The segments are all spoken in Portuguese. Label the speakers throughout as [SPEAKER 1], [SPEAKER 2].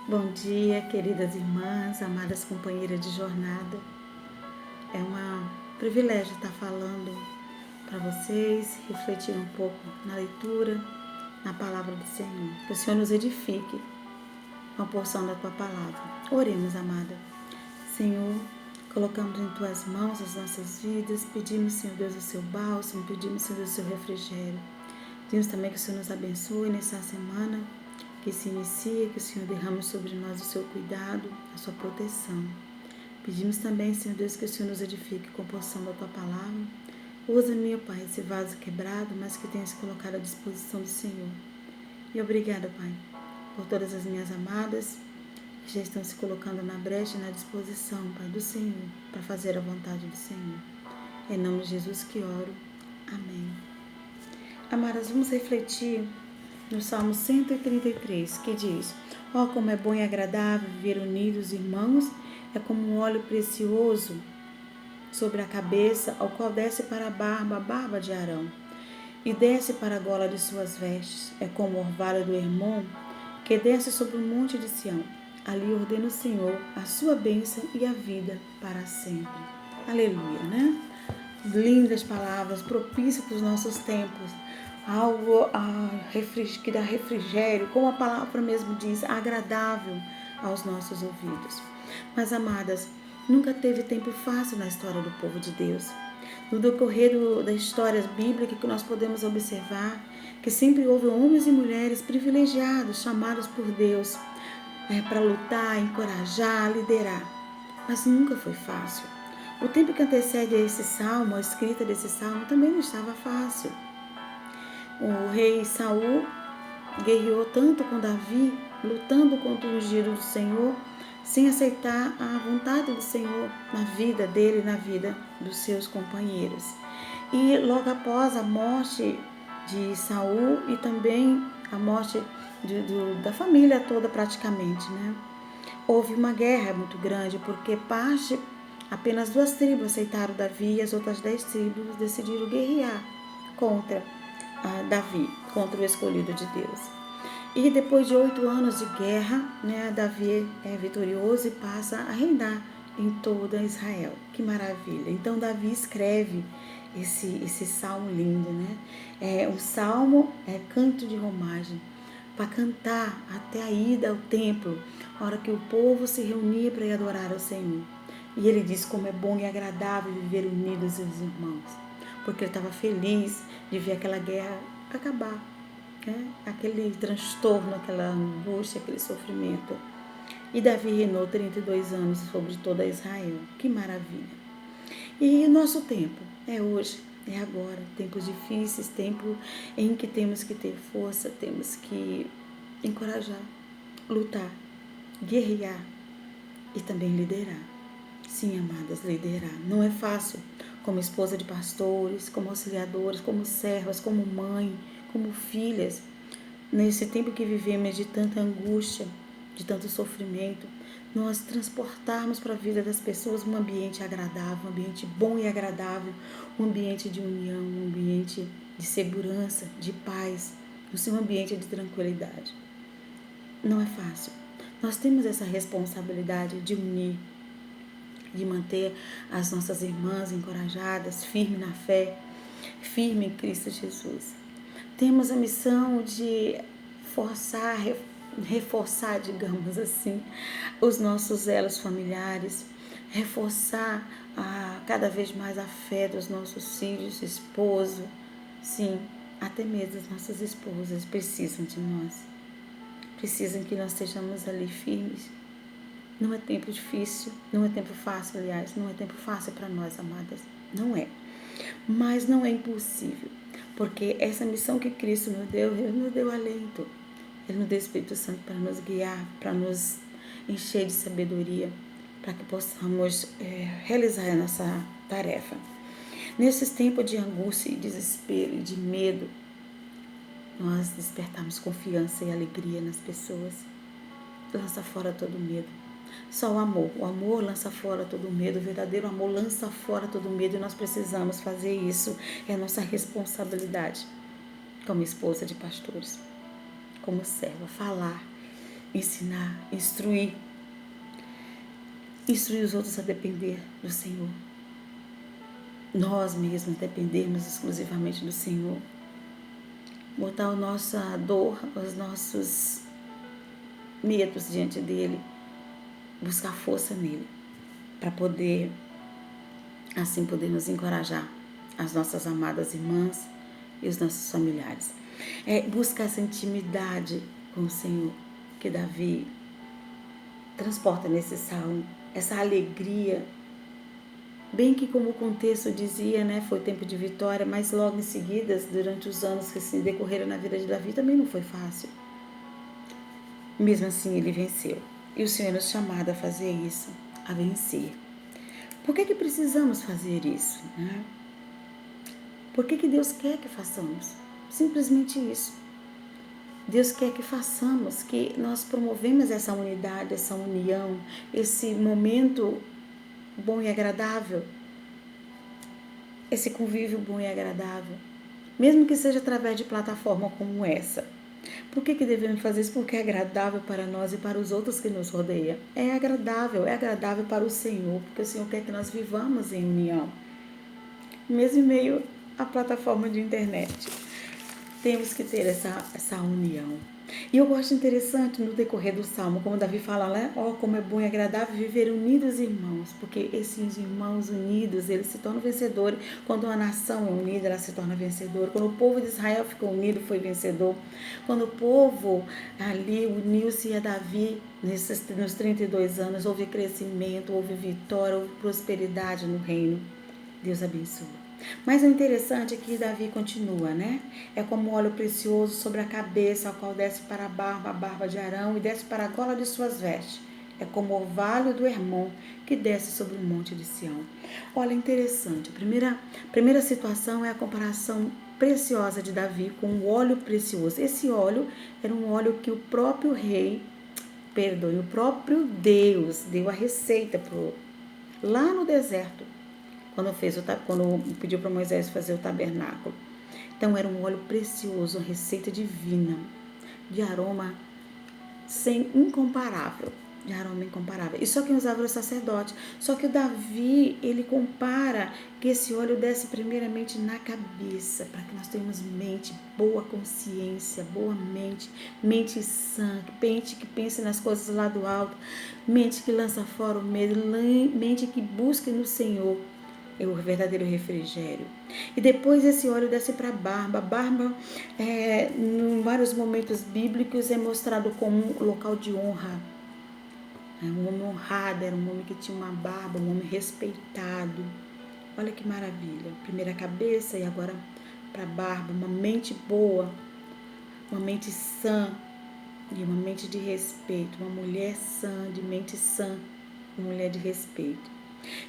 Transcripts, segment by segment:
[SPEAKER 1] Bom dia, queridas irmãs, amadas companheiras de jornada. É um privilégio estar falando para vocês, refletir um pouco na leitura, na palavra do Senhor. Que o Senhor nos edifique com a porção da Tua palavra. Oremos, amada. Senhor, colocamos em Tuas mãos as nossas vidas, pedimos, Senhor Deus, o Seu bálsamo, pedimos, Senhor Deus, o Seu refrigério. Pedimos também que o Senhor nos abençoe nessa semana que se inicia, que o Senhor derrame sobre nós o seu cuidado, a sua proteção. Pedimos também, Senhor Deus, que o Senhor nos edifique com a porção da Tua palavra. Usa, meu Pai, esse vaso quebrado, mas que tenha se colocado à disposição do Senhor. E obrigada, Pai, por todas as minhas amadas que já estão se colocando na brecha e na disposição, Pai, do Senhor, para fazer a vontade do Senhor. Em nome de Jesus que oro. Amém. Amadas, vamos refletir no Salmo 133, que diz: ó, como é bom e agradável viver unidos, irmãos, é como um óleo precioso sobre a cabeça, ao qual desce para a barba de Arão, e desce para a gola de suas vestes. É como o orvalho do Hermon, que desce sobre o monte de Sião. Ali ordena o Senhor a sua bênção e a vida para sempre. Aleluia, né? Lindas palavras, propícias para os nossos tempos. Algo que dá refrigério, como a palavra mesmo diz, agradável aos nossos ouvidos. Mas, amadas, nunca teve tempo fácil na história do povo de Deus. No decorrer das histórias bíblicas que nós podemos observar, que sempre houve homens e mulheres privilegiados, chamados por Deus para lutar, encorajar, liderar. Mas nunca foi fácil. O tempo que antecede a esse salmo, a escrita desse salmo, também não estava fácil. O rei Saul guerreou tanto com Davi, lutando contra o ungido do Senhor, sem aceitar a vontade do Senhor na vida dele e na vida dos seus companheiros. E logo após a morte de Saul e também a morte da família toda praticamente, né? Houve uma guerra muito grande, porque apenas 2 tribos aceitaram Davi e as outras 10 tribos decidiram guerrear contra Davi, contra o escolhido de Deus. E depois de 8 anos de guerra, né, Davi é vitorioso e passa a reinar em toda Israel. Que maravilha! Então Davi escreve esse salmo lindo, né? Um salmo é canto de romagem, para cantar até a ida ao templo, a hora que o povo se reunia para ir adorar ao Senhor. E ele diz como é bom e agradável viver unidos os irmãos, porque ele estava feliz de ver aquela guerra acabar, né? Aquele transtorno, aquela angústia, aquele sofrimento. E Davi reinou 32 anos sobre toda Israel. Que maravilha! E o nosso tempo é hoje, é agora. Tempos difíceis, tempo em que temos que ter força, temos que encorajar, lutar, guerrear e também liderar. Sim, amadas, liderar. Não é fácil, como esposa de pastores, como auxiliadoras, como servas, como mãe, como filhas. Nesse tempo que vivemos de tanta angústia, de tanto sofrimento, nós transportarmos para a vida das pessoas um ambiente agradável, um ambiente bom e agradável, um ambiente de união, um ambiente de segurança, de paz, um ambiente de tranquilidade. Não é fácil. Nós temos essa responsabilidade de unir, de manter as nossas irmãs encorajadas, firmes na fé, firme em Cristo Jesus. Temos a missão de reforçar, digamos assim, os nossos elos familiares, reforçar cada vez mais a fé dos nossos filhos, esposo. Sim, até mesmo as nossas esposas precisam de nós. Precisam que nós estejamos ali firmes. Não é tempo difícil, não é tempo fácil, aliás, não é tempo fácil para nós, amadas. Não é. Mas não é impossível, porque essa missão que Cristo nos deu, Ele nos deu alento. Ele nos deu o Espírito Santo para nos guiar, para nos encher de sabedoria, para que possamos realizar a nossa tarefa. Nesses tempos de angústia e desespero e de medo, nós despertamos confiança e alegria nas pessoas. Lança fora todo medo. Só o amor lança fora todo medo, o verdadeiro amor lança fora todo medo e nós precisamos fazer isso, é a nossa responsabilidade como esposa de pastores, como serva, falar ensinar, instruir os outros a depender do Senhor. Nós mesmos dependermos exclusivamente do Senhor. Botar a nossa dor, os nossos medos diante dele, buscar força nele, para poder, assim, poder nos encorajar, as nossas amadas irmãs e os nossos familiares. Buscar essa intimidade com o Senhor, que Davi transporta nesse salmo, essa alegria, bem que como o contexto dizia, né, foi tempo de vitória, mas logo em seguida, durante os anos que se decorreram na vida de Davi, também não foi fácil. Mesmo assim, ele venceu. E o Senhor nos chamado a fazer isso, a vencer. Por que precisamos fazer isso, né? Por que Deus quer que façamos? Simplesmente isso. Deus quer que façamos, que nós promovemos essa unidade, essa união, esse momento bom e agradável, esse convívio bom e agradável, mesmo que seja através de plataforma como essa. Por que devemos fazer isso? Porque é agradável para nós e para os outros que nos rodeiam. É agradável para o Senhor, porque o Senhor quer que nós vivamos em união, mesmo em meio à plataforma de internet. Temos que ter essa união. E eu gosto interessante no decorrer do Salmo, como Davi fala, né? Como é bom e agradável viver unidos, irmãos, porque esses irmãos unidos, eles se tornam vencedores. Quando uma nação é unida, ela se torna vencedora. Quando o povo de Israel ficou unido, foi vencedor. Quando o povo ali uniu-se a Davi, nos 32 anos, houve crescimento, houve vitória, houve prosperidade no reino. Deus abençoa. Mas o interessante é que Davi continua, né? É como óleo precioso sobre a cabeça, ao qual desce para a barba de Arão, e desce para a gola de suas vestes. É como o orvalho do Hermon, que desce sobre o monte de Sião. Olha, interessante. A primeira situação é a comparação preciosa de Davi com o óleo precioso. Esse óleo era um óleo que o próprio o próprio Deus deu a receita lá no deserto, quando pediu para Moisés fazer o tabernáculo. Então era um óleo precioso, uma receita divina, de aroma incomparável. E só quem usava era o sacerdote. Só que o Davi, ele compara que esse óleo desce primeiramente na cabeça, para que nós tenhamos mente, boa consciência, boa mente sã, mente que pense nas coisas lá do alto, mente que lança fora o medo, mente que busque no Senhor o verdadeiro refrigério. E depois esse óleo desce para a barba. A barba, em vários momentos bíblicos, é mostrado como um local de honra. Um homem honrado, era um homem que tinha uma barba, um homem respeitado. Olha que maravilha. Primeiro a cabeça e agora para a barba. Uma mente boa, uma mente sã e uma mente de respeito. Uma mulher sã, de mente sã, uma mulher de respeito.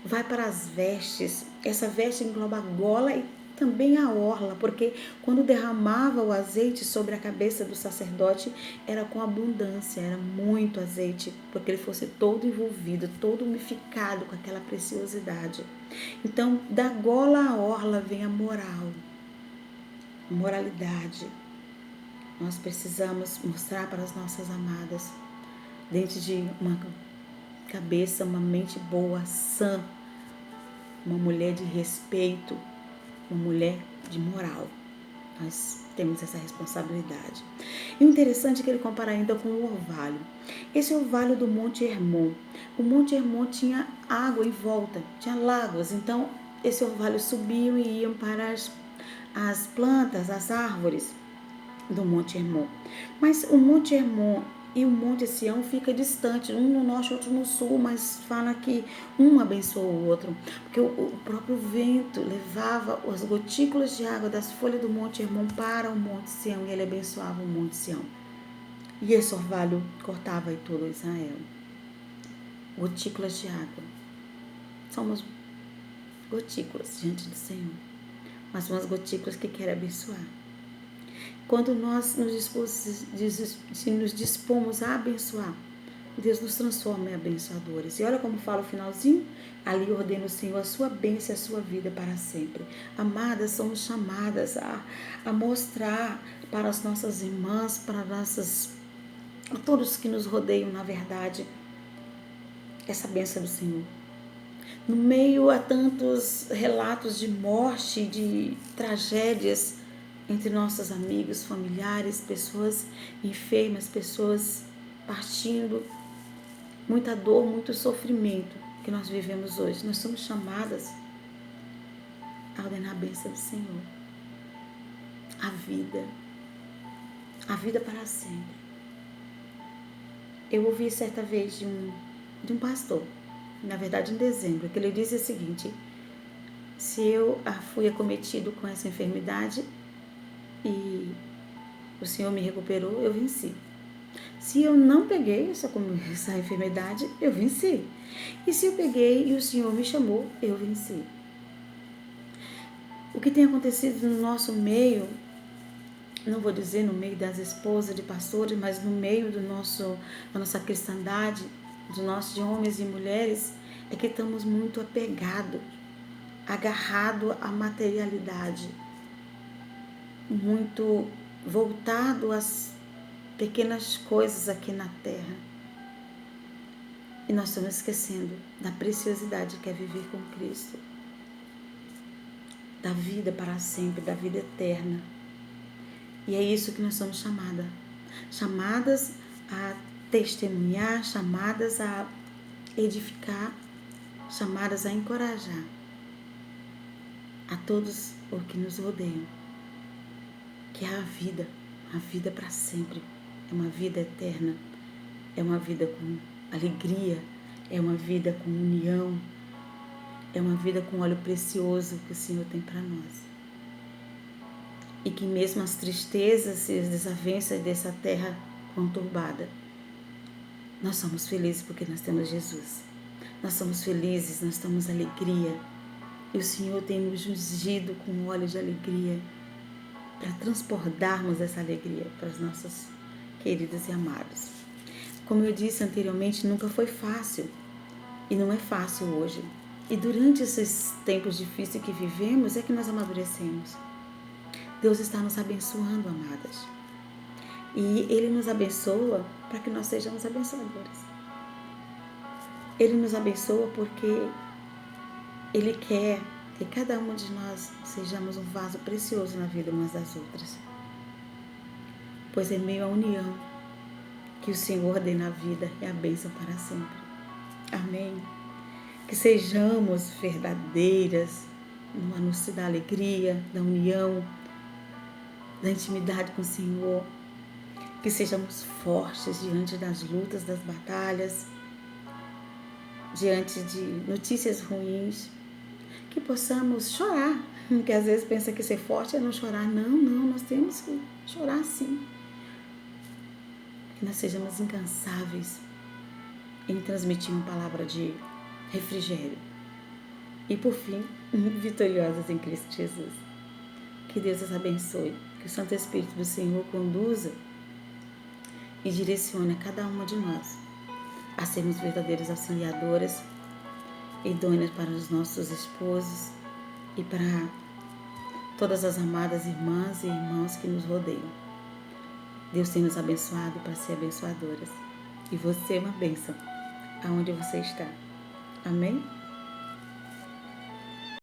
[SPEAKER 1] Vai para as vestes. Essa veste engloba a gola e também a orla, porque quando derramava o azeite sobre a cabeça do sacerdote, era com abundância, era muito azeite, porque ele fosse todo envolvido, todo umificado com aquela preciosidade. Então, da gola à orla vem a moralidade. Nós precisamos mostrar para as nossas amadas, dentro de uma cabeça, uma mente boa, sã, uma mulher de respeito, uma mulher de moral. Nós temos essa responsabilidade. E o interessante é que ele compara ainda com o orvalho. Esse orvalho do Monte Hermon. O Monte Hermon tinha água em volta, tinha lagos. Então, esse orvalho subiu e iam para as plantas, as árvores do Monte Hermon. Mas o Monte Hermon e o Monte Sião fica distante, um no norte, outro no sul, mas fala que um abençoa o outro, porque o próprio vento levava as gotículas de água das folhas do Monte Hermon para o Monte Sião, e ele abençoava o Monte Sião. E esse orvalho cortava todo Israel. Gotículas de água. Somos gotículas diante do Senhor, mas são as gotículas que quer abençoar. Quando nós nos dispomos a abençoar, Deus nos transforma em abençoadores. E olha como fala o finalzinho. Ali ordena o Senhor a sua bênção e a sua vida para sempre. Amadas, somos chamadas a mostrar para as nossas irmãs, para nossas a todos que nos rodeiam, na verdade, essa bênção do Senhor. No meio a tantos relatos de morte, de tragédias entre nossos amigos, familiares, pessoas enfermas, pessoas partindo, muita dor, muito sofrimento que nós vivemos hoje. Nós somos chamadas a ordenar a bênção do Senhor. A vida para sempre. Eu ouvi certa vez de um pastor, na verdade em dezembro, que ele disse o seguinte: se eu fui acometido com essa enfermidade e o Senhor me recuperou, eu venci. Se eu não peguei essa enfermidade, eu venci. E se eu peguei e o Senhor me chamou, eu venci. O que tem acontecido no nosso meio, não vou dizer no meio das esposas de pastores, mas no meio da nossa cristandade, de homens e mulheres, é que estamos muito apegados, agarrados à materialidade, muito voltado às pequenas coisas aqui na terra. E nós estamos esquecendo da preciosidade que é viver com Cristo, da vida para sempre, da vida eterna. E é isso que nós somos chamadas a testemunhar, chamadas a edificar, chamadas a encorajar a todos os que nos rodeiam, que é a vida para sempre, é uma vida eterna, é uma vida com alegria, é uma vida com união, é uma vida com óleo precioso que o Senhor tem para nós. E que mesmo as tristezas e as desavenças dessa terra conturbada, nós somos felizes porque nós temos Jesus. Nós somos felizes, nós temos alegria. E o Senhor tem nos ungido com óleo de alegria para transbordarmos essa alegria para os nossos queridos e amados. Como eu disse anteriormente, nunca foi fácil. E não é fácil hoje. E durante esses tempos difíceis que vivemos é que nós amadurecemos. Deus está nos abençoando, amadas. E Ele nos abençoa para que nós sejamos abençoadores. Ele nos abençoa porque Ele quer que cada uma de nós sejamos um vaso precioso na vida umas das outras. Pois é meio à união que o Senhor ordena a vida e a bênção para sempre. Amém? Que sejamos verdadeiras no anúncio da alegria, da união, da intimidade com o Senhor, que sejamos fortes diante das lutas, das batalhas, diante de notícias ruins, que possamos chorar, porque às vezes pensa que ser forte é não chorar. Não, nós temos que chorar sim. Que nós sejamos incansáveis em transmitir uma palavra de refrigério. E por fim, vitoriosas em Cristo Jesus. Que Deus os abençoe. Que o Santo Espírito do Senhor conduza e direcione a cada uma de nós a sermos verdadeiras auxiliadoras, idôneas para os nossos esposos e para todas as amadas irmãs e irmãos que nos rodeiam. Deus tem nos abençoado para ser abençoadoras. E você é uma bênção aonde você está. Amém?